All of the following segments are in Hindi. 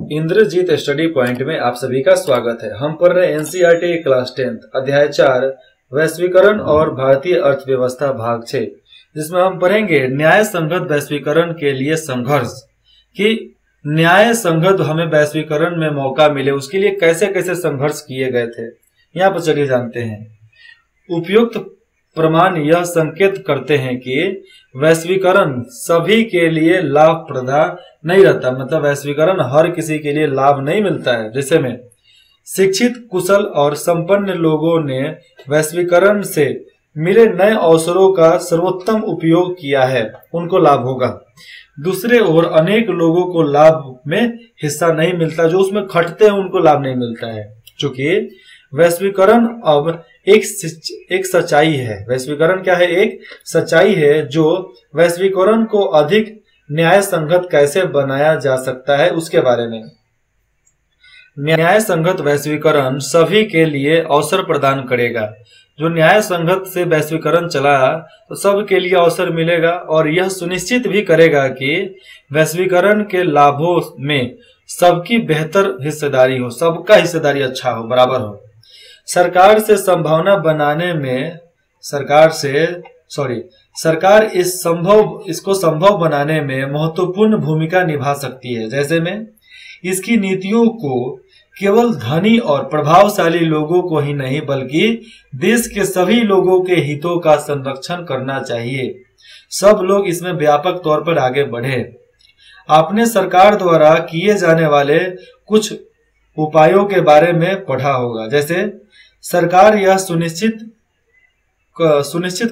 इंद्रजीत स्टडी पॉइंट में आप सभी का स्वागत है। हम पढ़ रहे हैं एनसीईआरटी क्लास 10 अध्याय 4 वैश्वीकरण और भारतीय अर्थव्यवस्था भाग 6, जिसमें हम पढ़ेंगे न्याय संगत वैश्वीकरण के लिए संघर्ष। कि न्याय संगत हमें वैश्वीकरण में मौका मिले उसके लिए कैसे कैसे संघर्ष किए गए थे, यहाँ पर चलिए जानते हैं। उपयुक्त प्रमाण यह संकेत करते हैं कि वैश्वीकरण सभी के लिए लाभप्रद नहीं रहता, मतलब वैश्वीकरण हर किसी के लिए लाभ नहीं मिलता है। जैसे में शिक्षित, कुशल और संपन्न लोगों ने वैश्वीकरण से मिले नए अवसरों का सर्वोत्तम उपयोग किया है, उनको लाभ होगा। दूसरे ओर अनेक लोगों को लाभ में हिस्सा नहीं मिलता, जो उसमें खटते हैं उनको लाभ नहीं मिलता है। चूंकि वैश्वीकरण अब एक सच्चाई है। वैश्वीकरण क्या है? एक सच्चाई है। जो वैश्वीकरण को अधिक न्याय संगत कैसे बनाया जा सकता है उसके बारे में। न्याय संगत वैश्वीकरण सभी के लिए अवसर प्रदान करेगा। जो न्याय संगत से वैश्वीकरण चला तो सबके लिए अवसर मिलेगा और यह सुनिश्चित भी करेगा कि वैश्वीकरण के लाभों में सबकी बेहतर हिस्सेदारी हो, सबका हिस्सेदारी अच्छा हो, बराबर हो। सरकार इसको संभव बनाने में महत्वपूर्ण भूमिका निभा सकती है। जैसे में इसकी नीतियों को केवल धनी और प्रभावशाली लोगों को ही नहीं बल्कि देश के सभी लोगों के हितों का संरक्षण करना चाहिए। सब लोग इसमें व्यापक तौर पर आगे बढ़े। आपने सरकार द्वारा किए जाने वाले कुछ उपायों के बारे में पढ़ा होगा। जैसे सरकार यह सुनिश्चित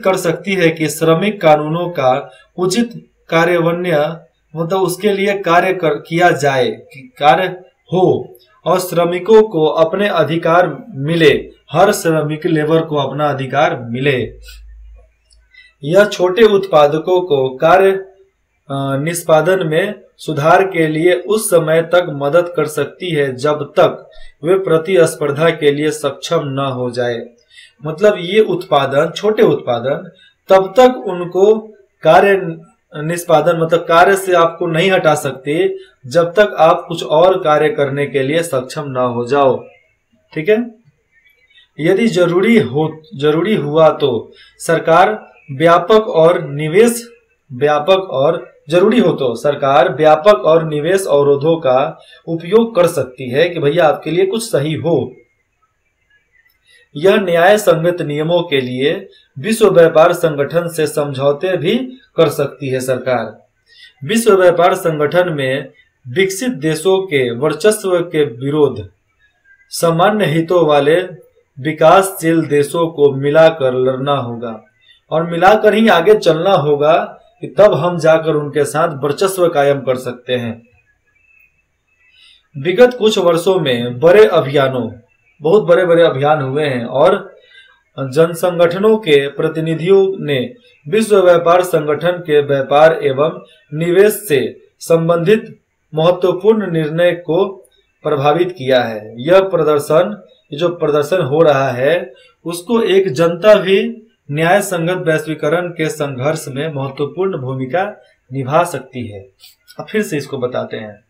कर सकती है कि श्रमिक कानूनों का उचित कार्यान्वयन, मतलब उसके लिए किया जाए, कार्य हो और श्रमिकों को अपने अधिकार मिले, हर श्रमिक लेबर को अपना अधिकार मिले। यह छोटे उत्पादकों को कार्य निष्पादन में सुधार के लिए उस समय तक मदद कर सकती है जब तक वे प्रतिस्पर्धा के लिए सक्षम न हो जाए। मतलब ये उत्पादन, छोटे उत्पादन तब तक उनको कार्य निष्पादन, मतलब कार्य से आपको नहीं हटा सकते जब तक आप कुछ और कार्य करने के लिए सक्षम ना हो जाओ। ठीक है। यदि जरूरी हुआ तो सरकार व्यापक और निवेश अवरोधों का उपयोग कर सकती है कि भैया आपके लिए कुछ सही हो। यह न्याय संगत नियमों के लिए विश्व व्यापार संगठन से समझौते भी कर सकती है सरकार। विश्व व्यापार संगठन में विकसित देशों के वर्चस्व के विरोध सामान्य हितों वाले विकासशील देशों को मिलाकर लड़ना होगा और मिलाकर ही आगे चलना होगा कि तब हम जाकर उनके साथ वर्चस्व कायम कर सकते हैं। विगत कुछ वर्षों में बहुत बड़े बड़े अभियान हुए हैं और जनसंगठनों के प्रतिनिधियों ने विश्व व्यापार संगठन के व्यापार एवं निवेश से संबंधित महत्वपूर्ण निर्णय को प्रभावित किया है। जो प्रदर्शन हो रहा है उसको एक जनता भी न्याय संगत वैश्वीकरण के संघर्ष में महत्वपूर्ण भूमिका निभा सकती है। अब फिर से इसको बताते हैं।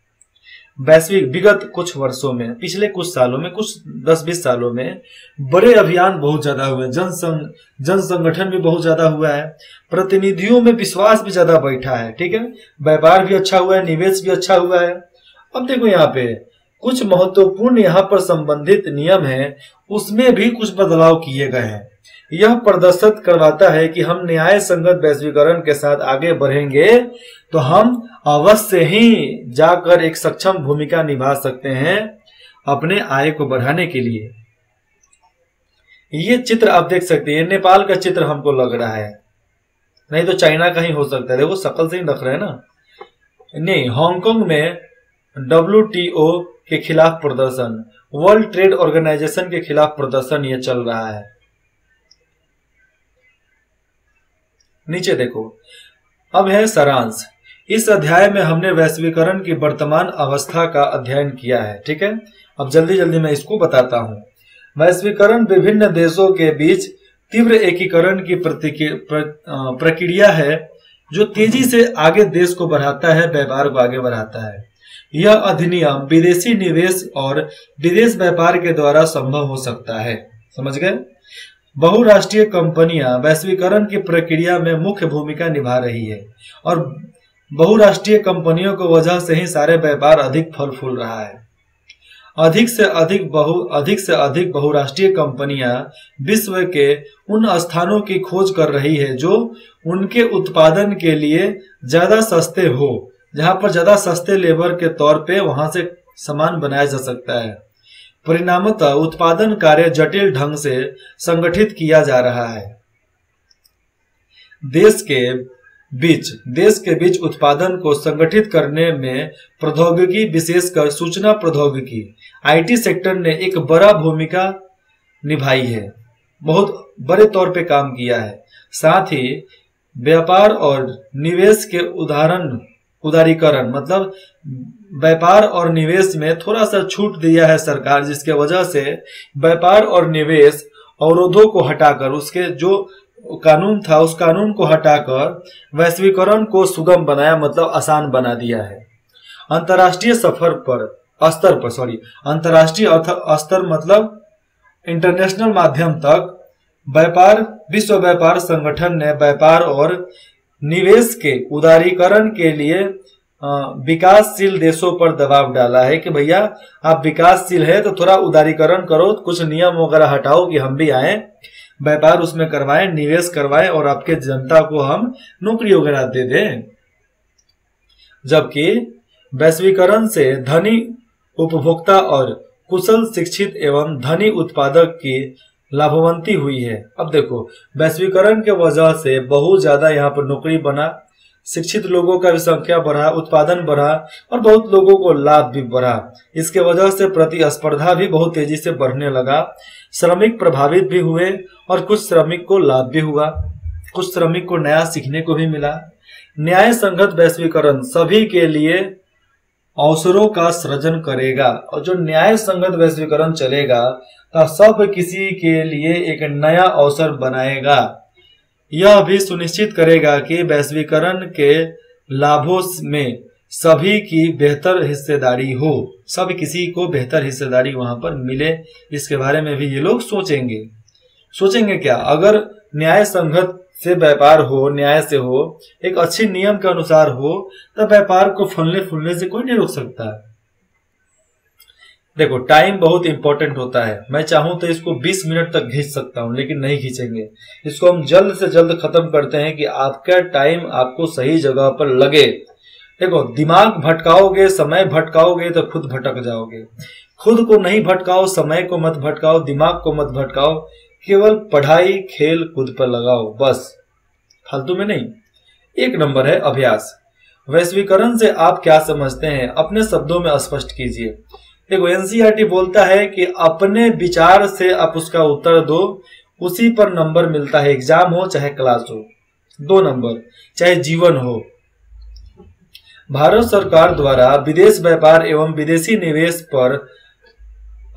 विगत कुछ वर्षों में, पिछले कुछ सालों में, कुछ 10-20 सालों में बड़े अभियान बहुत ज्यादा हुए, जन संगठन भी बहुत ज्यादा हुआ है, प्रतिनिधियों में विश्वास भी ज्यादा बैठा है। ठीक है। व्यापार भी अच्छा हुआ है, निवेश भी अच्छा हुआ है। अब देखो यहाँ पे कुछ महत्वपूर्ण यहाँ पर संबंधित नियम है, उसमें भी कुछ बदलाव किए गए हैं। यह प्रदर्शित करवाता है कि हम न्याय संगत वैश्वीकरण के साथ आगे बढ़ेंगे तो हम अवश्य ही जाकर एक सक्षम भूमिका निभा सकते हैं अपने आय को बढ़ाने के लिए। ये चित्र आप देख सकते हैं, नेपाल का चित्र हमको लग रहा है, नहीं तो चाइना का ही हो सकता है। देखो शक्ल से ही रख रहे हैं ना। नहीं, हांगकांग में WTO के खिलाफ प्रदर्शन, वर्ल्ड ट्रेड ऑर्गेनाइजेशन के खिलाफ प्रदर्शन ये चल रहा है। नीचे देखो। अब है सारांश। इस अध्याय में हमने वैश्वीकरण की वर्तमान अवस्था का अध्ययन किया है। ठीक है। अब जल्दी जल्दी मैं इसको बताता हूं। वैश्वीकरण विभिन्न देशों के बीच तीव्र एकीकरण की प्रक्रिया है जो तेजी से आगे देश को बढ़ाता है, व्यापार को आगे बढ़ाता है। यह अधिनियम विदेशी निवेश और विदेश व्यापार के द्वारा संभव हो सकता है। समझ गए? बहुराष्ट्रीय कंपनियां वैश्वीकरण की प्रक्रिया में मुख्य भूमिका निभा रही है और बहुराष्ट्रीय कंपनियों की वजह से ही सारे व्यापार अधिक फल फूल रहा है। अधिक से अधिक बहुराष्ट्रीय कंपनियां विश्व के उन स्थानों की खोज कर रही है जो उनके उत्पादन के लिए ज्यादा सस्ते हो, जहां पर ज्यादा सस्ते लेबर के तौर पे वहां से सामान बनाया जा सकता है। परिणामतः उत्पादन कार्य जटिल ढंग से संगठित किया जा रहा है। देश के बीच उत्पादन को संगठित करने में प्रौद्योगिकी, विशेषकर सूचना प्रौद्योगिकी आईटी सेक्टर ने एक बड़ा भूमिका निभाई है, बहुत बड़े तौर पे काम किया है। साथ ही व्यापार और निवेश के उदारीकरण मतलब व्यापार और निवेश में थोड़ा सा छूट दिया है सरकार, जिसके वजह से व्यापार और निवेश अवरोधों को हटाकर, उसके जो कानून था उस कानून को हटाकर वैश्वीकरण को सुगम बनाया, मतलब आसान बना दिया है। अंतर्राष्ट्रीय स्तर मतलब इंटरनेशनल माध्यम तक विश्व व्यापार संगठन ने व्यापार और निवेश के उदारीकरण के लिए विकासशील देशों पर दबाव डाला है कि भैया आप विकासशील है तो थोड़ा उदारीकरण करो, कुछ नियम वगैरह हटाओ कि हम भी आए, व्यापार उसमें करवाएं, निवेश करवाएं और आपके जनता को हम नौकरी वगैरह दे दें। जबकि वैश्वीकरण से धनी उपभोक्ता और कुशल, शिक्षित एवं धनी उत्पादक की लाभवंती हुई है। अब देखो, वैश्वीकरण के वजह से बहुत ज्यादा यहाँ पर नौकरी बना, शिक्षित लोगों का भी संख्या बढ़ा, उत्पादन बढ़ा और बहुत लोगों को लाभ भी बढ़ा। इसके वजह से प्रतिस्पर्धा भी बहुत तेजी से बढ़ने लगा, श्रमिक प्रभावित भी हुए और कुछ श्रमिक को लाभ भी हुआ, कुछ श्रमिक को नया सीखने को भी मिला। न्याय संगत वैश्वीकरण सभी के लिए अवसरों का सृजन करेगा और जो न्याय संगत वैश्वीकरण चलेगा तो सब किसी के लिए एक नया अवसर बनाएगा। यह भी सुनिश्चित करेगा कि वैश्वीकरण के लाभों में सभी की बेहतर हिस्सेदारी हो, सब किसी को बेहतर हिस्सेदारी वहां पर मिले। इसके बारे में भी ये लोग सोचेंगे क्या? अगर न्याय संगत से व्यापार हो, न्याय से हो, एक अच्छी नियम के अनुसार हो, तब व्यापार को फलने फूलने से कोई नहीं रोक सकता। देखो, टाइम बहुत इंपॉर्टेंट होता है। मैं चाहूं तो इसको 20 मिनट तक खींच सकता हूं, लेकिन नहीं खींचेंगे। इसको हम जल्द से जल्द खत्म करते हैं कि आपका टाइम आपको सही जगह पर लगे। देखो, दिमाग भटकाओगे, समय भटकाओगे तो खुद भटक जाओगे। खुद को नहीं भटकाओ, समय को मत भटकाओ, दिमाग को मत भटकाओ, केवल पढ़ाई खेल कूद पर लगाओ, बस फालतू में नहीं। एक नंबर है अभ्यास। वैश्वीकरण से आप क्या समझते हैं, अपने शब्दों में स्पष्ट कीजिए। देखो, एनसीईआरटी बोलता है कि अपने विचार से आप उसका उत्तर दो, उसी पर नंबर मिलता है, एग्जाम हो चाहे क्लास हो। 2 नंबर, चाहे जीवन हो। भारत सरकार द्वारा विदेश व्यापार एवं विदेशी निवेश पर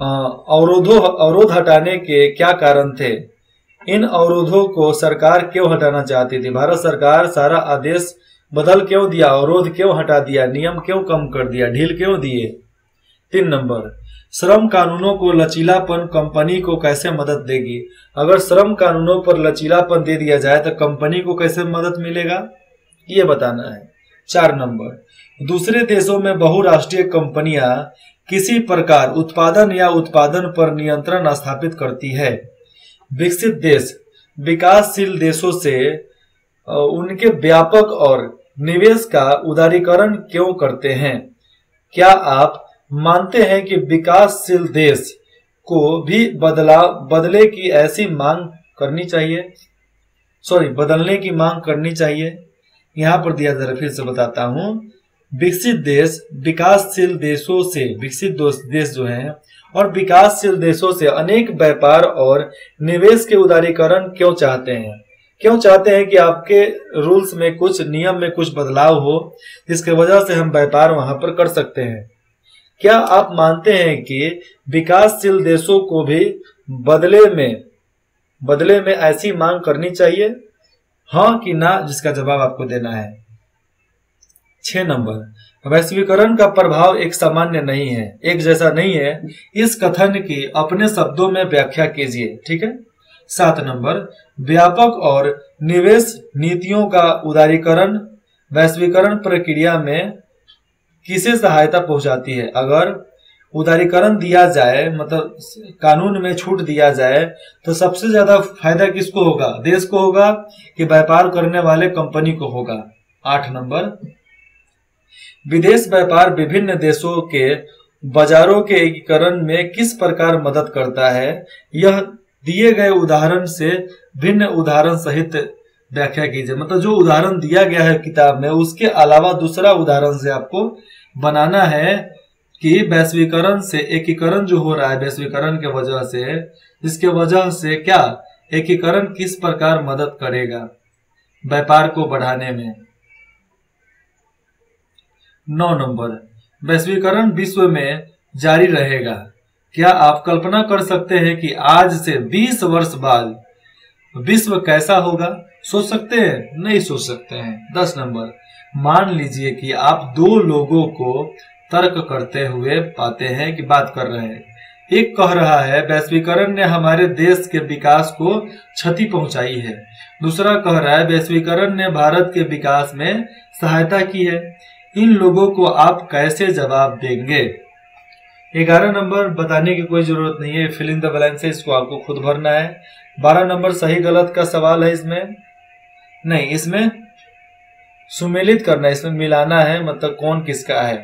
अवरोध हटाने के क्या कारण थे? इन अवरोधों को सरकार क्यों हटाना चाहती थी? भारत सरकार सारा आदेश बदल क्यों दिया, अवरोध क्यों हटा दिया, नियम क्यों कम कर दिया, ढील क्यों दिए? 3 नंबर, श्रम कानूनों को लचीलापन कंपनी को कैसे मदद देगी? अगर श्रम कानूनों पर लचीलापन दे दिया जाए तो कंपनी को कैसे मदद मिलेगा, ये बताना है। 4 नंबर, दूसरे देशों में बहुराष्ट्रीय कंपनियां किसी प्रकार उत्पादन या उत्पादन पर नियंत्रण स्थापित करती है। विकसित देश विकासशील देशों से उनके व्यापक और निवेश का उदारीकरण क्यों करते हैं? क्या आप मानते हैं कि विकासशील देश को भी बदलने की मांग करनी चाहिए? यहां पर दिया जरा फिर से बताता हूं। विकसित देश विकासशील देशों से, विकसित देश जो हैं और विकासशील देशों से अनेक व्यापार और निवेश के उदारीकरण क्यों चाहते हैं? क्यों चाहते हैं कि आपके रूल्स में कुछ, नियम में कुछ बदलाव हो, जिसके वजह से हम व्यापार वहां पर कर सकते हैं। क्या आप मानते हैं कि विकासशील देशों को भी बदले में ऐसी मांग करनी चाहिए? हाँ कि ना, जिसका जवाब आपको देना है। 6 नंबर, वैश्वीकरण का प्रभाव एक सामान्य नहीं है, एक जैसा नहीं है, इस कथन की अपने शब्दों में व्याख्या कीजिए। ठीक है। 7 नंबर, व्यापक और निवेश नीतियों का उदारीकरण वैश्वीकरण प्रक्रिया में किसे सहायता पहुंचाती है? अगर उदारीकरण दिया जाए, मतलब कानून में छूट दिया जाए, तो सबसे ज्यादा फायदा किसको होगा? देश को होगा कि व्यापार करने वाले कंपनी को होगा? 8 नंबर, विदेश व्यापार विभिन्न देशों के बाजारों के एकीकरण में किस प्रकार मदद करता है? यह दिए गए उदाहरण से भिन्न उदाहरण सहित व्याख्या कीजिए। मतलब जो उदाहरण दिया गया है किताब में, उसके अलावा दूसरा उदाहरण से आपको बनाना है कि वैश्वीकरण से एकीकरण जो हो रहा है, वैश्वीकरण के वजह से, इसके वजह से क्या एकीकरण किस प्रकार मदद करेगा व्यापार को बढ़ाने में। 9 नंबर, वैश्वीकरण विश्व में जारी रहेगा। क्या आप कल्पना कर सकते हैं कि आज से 20 वर्ष बाद विश्व कैसा होगा? सोच सकते हैं? नहीं सोच सकते हैं। 10 नंबर, मान लीजिए कि आप दो लोगों को तर्क करते हुए पाते हैं कि बात कर रहे हैं। एक कह रहा है वैश्वीकरण ने हमारे देश के विकास को क्षति पहुंचाई है, दूसरा कह रहा है वैश्वीकरण ने भारत के विकास में सहायता की है। इन लोगों को आप कैसे जवाब देंगे? 11 नंबर, बताने की कोई जरूरत नहीं है, फिल इन द ब्लैंक्स है, इसको आपको खुद भरना है। 12 नंबर सही गलत का सवाल है, इसमें नहीं, इसमें सुमेलित करना है, इसमें मिलाना है, मतलब कौन किसका है।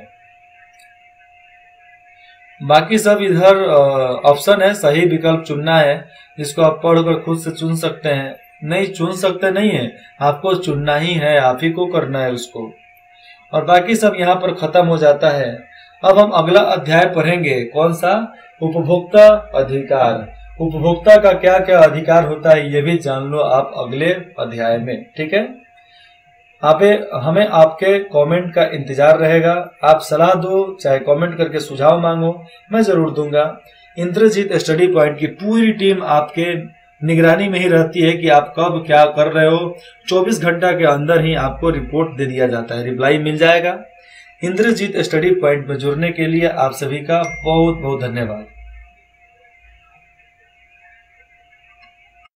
बाकी सब इधर ऑप्शन है, सही विकल्प चुनना है, जिसको आप पढ़कर खुद से चुन सकते हैं। नहीं चुन सकते नहीं है, आपको चुनना ही है, आप ही को करना है उसको। और बाकी सब यहाँ पर खत्म हो जाता है। अब हम अगला अध्याय पढ़ेंगे, कौन सा? उपभोक्ता अधिकार। उपभोक्ता का क्या क्या अधिकार होता है ये भी जान लो आप अगले अध्याय में। ठीक है। हमें आपके कमेंट का इंतजार रहेगा। आप सलाह दो, चाहे कमेंट करके सुझाव मांगो, मैं जरूर दूंगा। इंद्रजीत स्टडी पॉइंट की पूरी टीम आपके निगरानी में ही रहती है कि आप कब क्या कर रहे हो। 24 घंटा के अंदर ही आपको रिपोर्ट दे दिया जाता है, रिप्लाई मिल जाएगा। इंद्रजीत स्टडी पॉइंट में जुड़ने के लिए आप सभी का बहुत बहुत धन्यवाद।